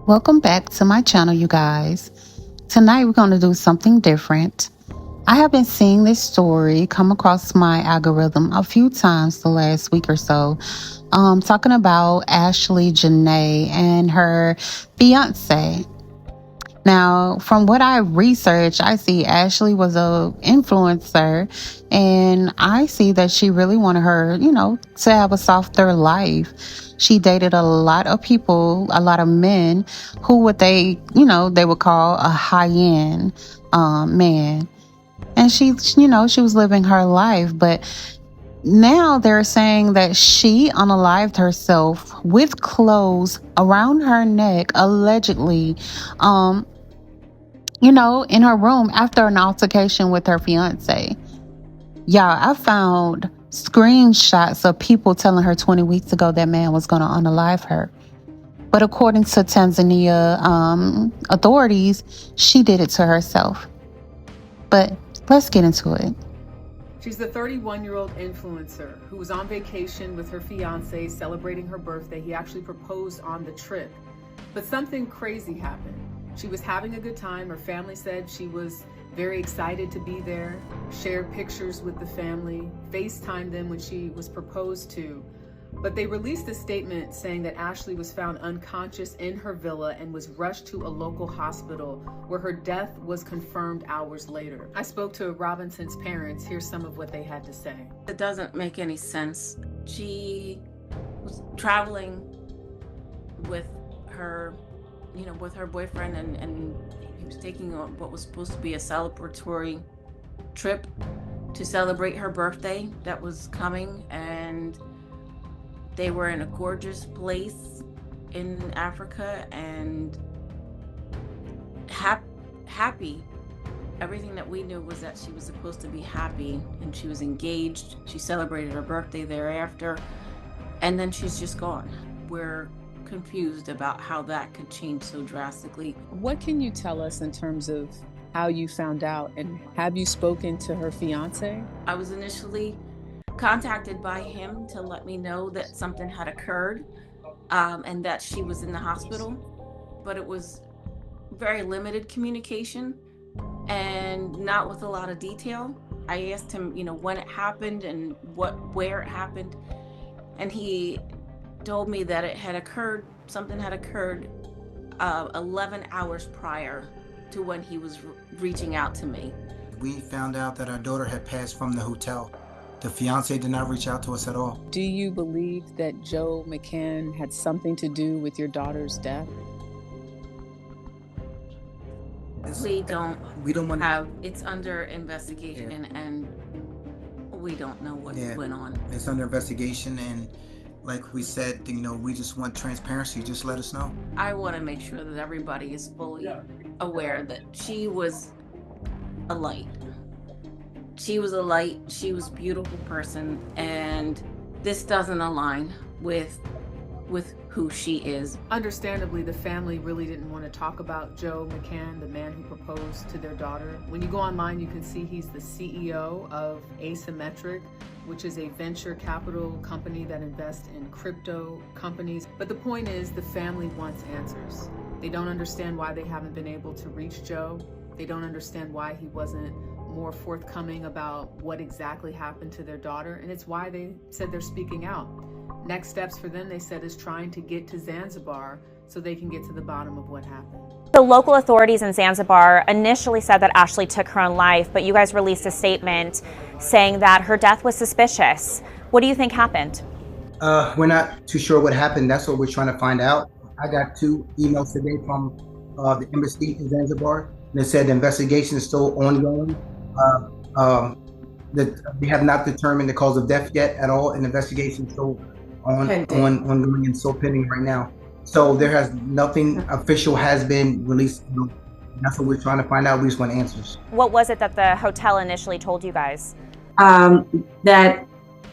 Welcome back to my channel, you guys. Tonight we're going to do something different. I have been seeing this story come across my algorithm a few times the last week or so, talking about Ashlee Jenae and her fiance. Now, from what I researched, I see Ashlee was a influencer, and I see that she really wanted her, to have a softer life. She dated a lot of people, a lot of men who they would call a high-end man. And she was living her life, but now they're saying that she unalived herself with clothes around her neck, allegedly, in her room after an altercation with her fiance. Y'all, I found screenshots of people telling her 20 weeks ago that man was going to unalive her. But according to Tanzania authorities, she did it to herself. But let's get into it. She's the 31-year-old influencer who was on vacation with her fiancé celebrating her birthday. He actually proposed on the trip. But something crazy happened. She was having a good time. Her family said she was very excited to be there, shared pictures with the family, FaceTimed them when she was proposed to. But they released a statement saying that Ashlee was found unconscious in her villa and was rushed to a local hospital where her death was confirmed hours later. I spoke to Robinson's parents. Here's some of what they had to say. It doesn't make any sense. She was traveling with her, with her boyfriend, and he was taking what was supposed to be a celebratory trip to celebrate her birthday that was coming, and they were in a gorgeous place in Africa and happy. Everything that we knew was that she was supposed to be happy, and she was engaged. She celebrated her birthday thereafter, and then she's just gone. We're confused about how that could change so drastically. What can you tell us in terms of how you found out, and have you spoken to her fiance? I was initially contacted by him to let me know that something had occurred and that she was in the hospital, but it was very limited communication and not with a lot of detail. I asked him, when it happened and where it happened, and he told me that something had occurred 11 hours prior to when he was reaching out to me. We found out that our daughter had passed from the hotel. The fiance did not reach out to us at all. Do you believe that Joe McCann had something to do with your daughter's death? We don't have, it's under investigation, and we don't know what went on. It's under investigation, and like we said, we just want transparency. Just let us know. I want to make sure that everybody is fully aware that she was a light. She was a light. She was a beautiful person, and this doesn't align with who she is. Understandably, the family really didn't want to talk about Joe McCann, the man who proposed to their daughter. When you go online, you can see he's the CEO of Asymmetric, which is a venture capital company that invests in crypto companies. But the point is, the family wants answers. They don't understand why they haven't been able to reach Joe. They don't understand why he wasn't more forthcoming about what exactly happened to their daughter, and it's why they said they're speaking out. Next steps for them, they said, is trying to get to Zanzibar so they can get to the bottom of what happened. The local authorities in Zanzibar initially said that Ashlee took her own life, but you guys released a statement saying that her death was suspicious. What do you think happened? We're not too sure what happened. That's what we're trying to find out. I got 2 emails today from the embassy in Zanzibar, and they said the investigation is still ongoing. That we have not determined the cause of death yet at all, and the investigation is still ongoing and still pending right now. So there has nothing official has been released. That's what we're trying to find out. We just want answers. What was it that the hotel initially told you guys? That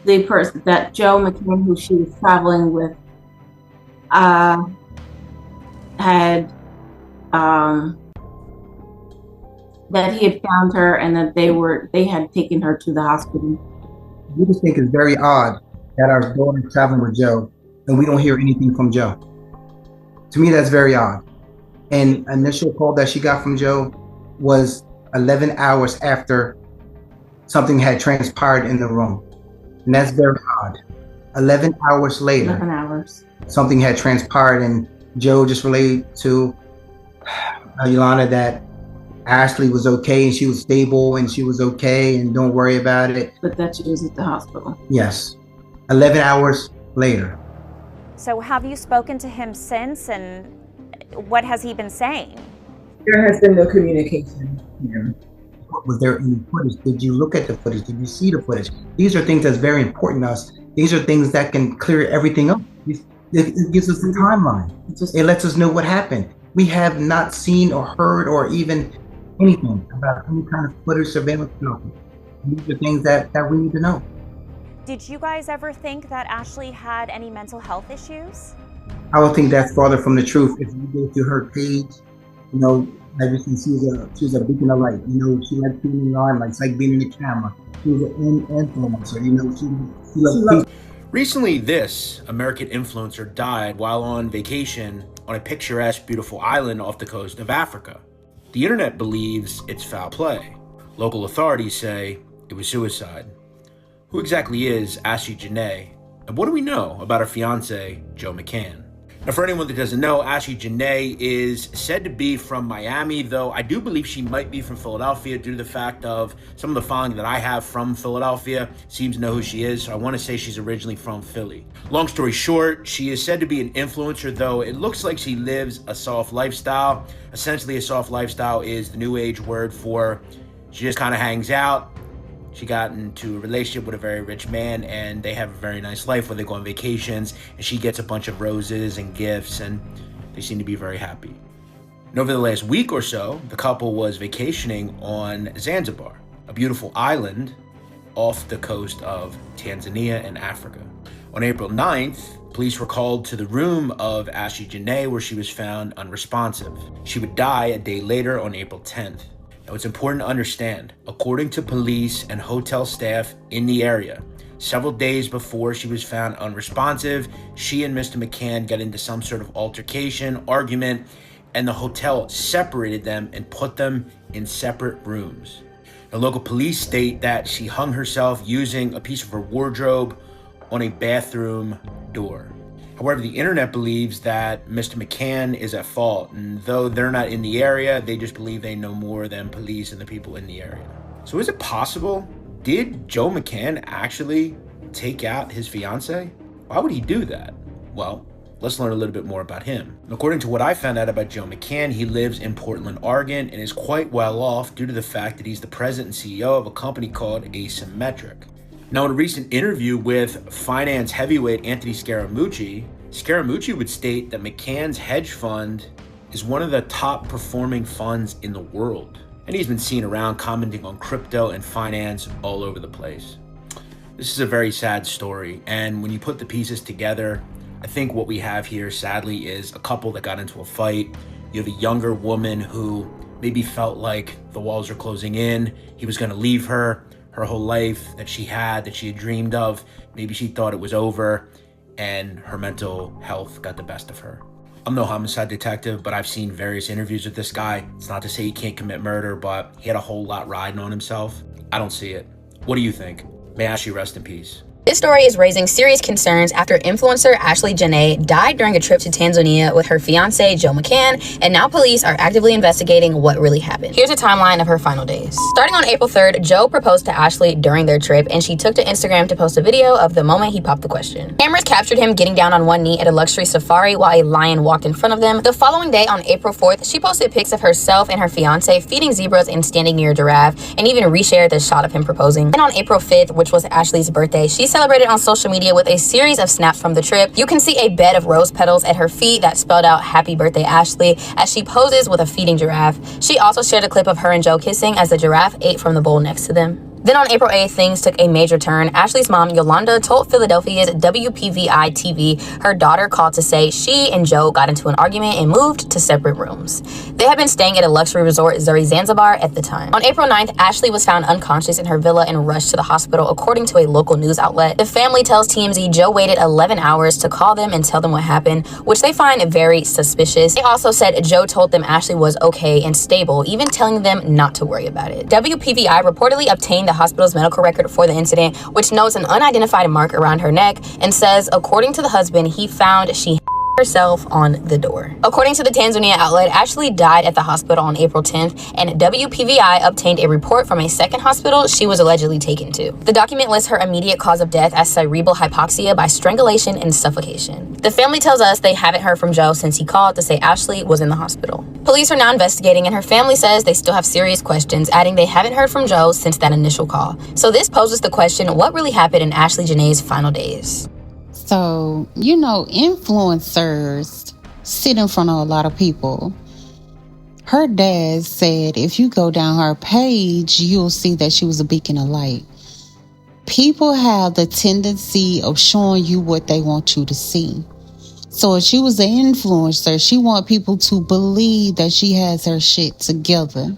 the person, that Joe McCann, who she was traveling with, had that he had found her, and that they had taken her to the hospital. We just think it's very odd that our daughter is traveling with Joe, and we don't hear anything from Joe. To me, that's very odd. And initial call that she got from Joe was 11 hours after something had transpired in the room. And that's very odd. 11 hours later, 11 hours. Something had transpired, and Joe just relayed to Yolanda that Ashlee was okay and she was stable and she was okay and don't worry about it. But that she was at the hospital. Yes. 11 hours later. So have you spoken to him since, and what has he been saying? There has been no communication here. Was there any footage? Did you look at the footage? Did you see the footage? These are things that's very important to us. These are things that can clear everything up. It gives us a timeline. It lets us know what happened. We have not seen or heard or even anything about any kind of footage, surveillance. No. These are things that we need to know. Did you guys ever think that Ashlee had any mental health issues? I would think that's farther from the truth. If you go to her page, you know, as you can see, she's a beacon of light. You know, she likes being in the limelight. It's like being in the camera. She's an influencer. You know, she loves peace. Recently, this American influencer died while on vacation on a picturesque, beautiful island off the coast of Africa. The internet believes it's foul play. Local authorities say it was suicide. Who exactly is Ashlee Jenae? And what do we know about her fiancé, Joe McCann? Now, for anyone that doesn't know, Ashlee Jenae is said to be from Miami, though I do believe she might be from Philadelphia due to the fact of some of the following that I have from Philadelphia seems to know who she is, so I want to say she's originally from Philly. Long story short, she is said to be an influencer, though it looks like she lives a soft lifestyle. Essentially, a soft lifestyle is the new age word for she just kind of hangs out. She got into a relationship with a very rich man, and they have a very nice life where they go on vacations, and she gets a bunch of roses and gifts, and they seem to be very happy. And over the last week or so, the couple was vacationing on Zanzibar, a beautiful island off the coast of Tanzania and Africa. On April 9th, police were called to the room of Ashlee Jenae, where she was found unresponsive. She would die a day later on April 10th. Now, it's important to understand, according to police and hotel staff in the area, several days before she was found unresponsive, she and Mr. McCann got into some sort of altercation, argument, and the hotel separated them and put them in separate rooms. The local police state that she hung herself using a piece of her wardrobe on a bathroom door. However, the internet believes that Mr. McCann is at fault, and though they're not in the area, they just believe they know more than police and the people in the area. So is it possible? Did Joe McCann actually take out his fiancée? Why would he do that? Well, let's learn a little bit more about him. According to what I found out about Joe McCann, he lives in Portland, Oregon, and is quite well off due to the fact that he's the president and CEO of a company called Asymmetric. Now, in a recent interview with finance heavyweight Anthony Scaramucci would state that McCann's hedge fund is one of the top performing funds in the world. And he's been seen around commenting on crypto and finance all over the place. This is a very sad story. And when you put the pieces together, I think what we have here, sadly, is a couple that got into a fight. You have a younger woman who maybe felt like the walls are closing in. He was going to leave her whole life that she had dreamed of. Maybe she thought it was over, and her mental health got the best of her. I'm no homicide detective, but I've seen various interviews with this guy. It's not to say he can't commit murder, but he had a whole lot riding on himself. I don't see it. What do you think? May Ashlee rest in peace. This story is raising serious concerns after influencer Ashlee Jenae died during a trip to Tanzania with her fiancé Joe McCann, and now police are actively investigating what really happened. Here's a timeline of her final days. Starting on April 3rd, Joe proposed to Ashlee during their trip, and she took to Instagram to post a video of the moment he popped the question. Cameras captured him getting down on one knee at a luxury safari while a lion walked in front of them. The following day, on April 4th, she posted pics of herself and her fiancé feeding zebras and standing near a giraffe, and even reshared the shot of him proposing. And on April 5th, which was Ashlee's birthday, she celebrated on social media with a series of snaps from the trip. You can see a bed of rose petals at her feet that spelled out "Happy Birthday, Ashlee," as she poses with a feeding giraffe. She also shared a clip of her and Joe kissing as the giraffe ate from the bowl next to them. Then on April 8th, things took a major turn. Ashlee's mom, Yolanda, told Philadelphia's WPVI TV her daughter called to say she and Joe got into an argument and moved to separate rooms. They had been staying at a luxury resort, Zuri Zanzibar, at the time. On April 9th, Ashlee was found unconscious in her villa and rushed to the hospital, according to a local news outlet. The family tells TMZ Joe waited 11 hours to call them and tell them what happened, which they find very suspicious. They also said Joe told them Ashlee was okay and stable, even telling them not to worry about it. WPVI reportedly obtained the hospital's medical record for the incident, which notes an unidentified mark around her neck and says, according to the husband, he found she herself on the door. According to the Tanzania outlet, Ashlee died at the hospital on April 10th, and WPVI obtained a report from a second hospital she was allegedly taken to. The document lists her immediate cause of death as cerebral hypoxia by strangulation and suffocation. The family tells us they haven't heard from Joe since he called to say Ashlee was in the hospital. Police are now investigating, and her family says they still have serious questions, adding they haven't heard from Joe since that initial call. So this poses the question, what really happened in Ashlee Jenae's final days? So, influencers sit in front of a lot of people. Her dad said if you go down her page, you'll see that she was a beacon of light. People have the tendency of showing you what they want you to see. So if she was an influencer, she wants people to believe that she has her shit together.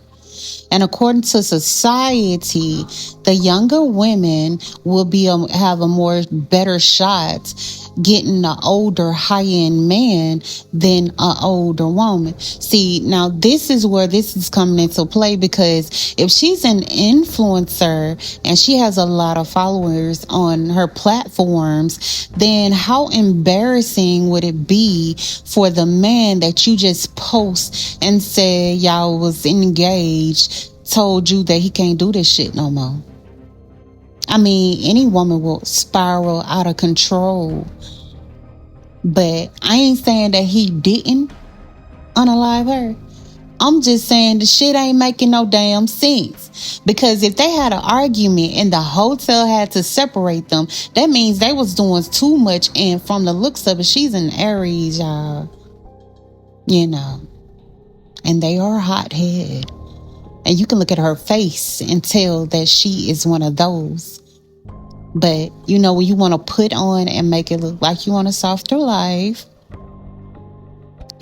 And according to society, the younger women will have a better shot getting an older high-end man than an older woman. See, now this is where this is coming into play, because if she's an influencer and she has a lot of followers on her platforms, then how embarrassing would it be for the man that you just post and say y'all was engaged told you that he can't do this shit no more? I mean, any woman will spiral out of control. But I ain't saying that he didn't unalive her. I'm just saying the shit ain't making no damn sense. Because if they had an argument and the hotel had to separate them, that means they was doing too much. And from the looks of it, she's an Aries, y'all. And they are hothead. And you can look at her face and tell that she is one of those. But, when you want to put on and make it look like you want a softer life.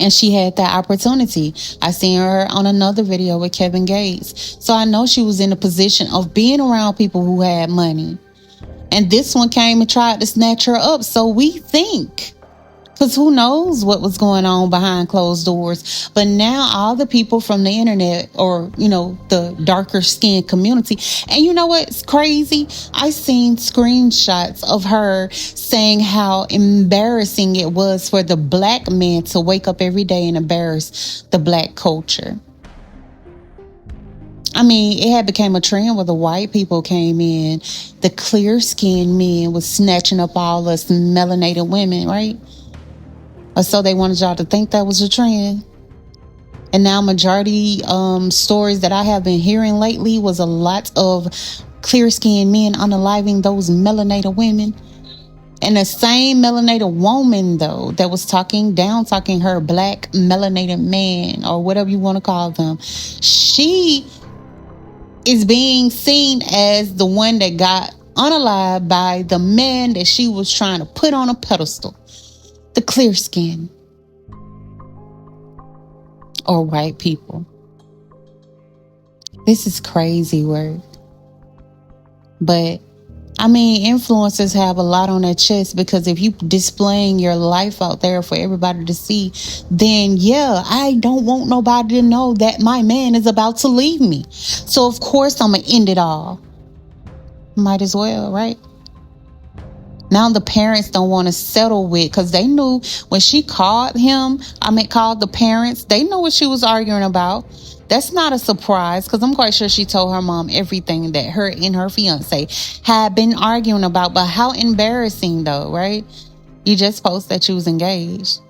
And she had that opportunity. I seen her on another video with Kevin Gates. So I know she was in a position of being around people who had money. And this one came and tried to snatch her up. So we think. Because who knows what was going on behind closed doors. But now all the people from the internet, or, the darker skinned community. And you know what's crazy? I seen screenshots of her saying how embarrassing it was for the black man to wake up every day and embarrass the black culture. I mean, it had become a trend where the white people came in. The clear skinned men was snatching up all us melanated women, right? Or so they wanted y'all to think that was a trend. And now majority stories that I have been hearing lately was a lot of clear-skinned men unaliving those melanated women. And the same melanated woman, though, that was talking her black melanated man, or whatever you want to call them, she is being seen as the one that got unalived by the man that she was trying to put on a pedestal. The clear skin. Or white people. This is crazy work. But, I mean, influencers have a lot on their chest, because if you displaying your life out there for everybody to see, then yeah, I don't want nobody to know that my man is about to leave me. So, of course, I'm going to end it all. Might as well, right? Now the parents don't want to settle with, because they knew when she called the parents, they know what she was arguing about. That's not a surprise, because I'm quite sure she told her mom everything that her and her fiance had been arguing about. But how embarrassing though, right? You just post that you was engaged.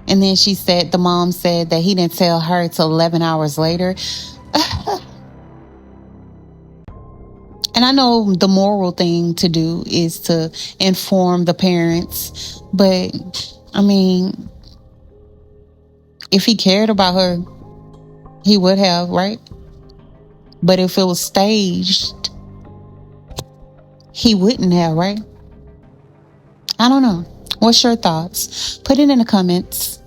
And then the mom said that he didn't tell her till 11 hours later. And I know the moral thing to do is to inform the parents. But, I mean, if he cared about her, he would have, right? But if it was staged, he wouldn't have, right? I don't know. What's your thoughts? Put it in the comments.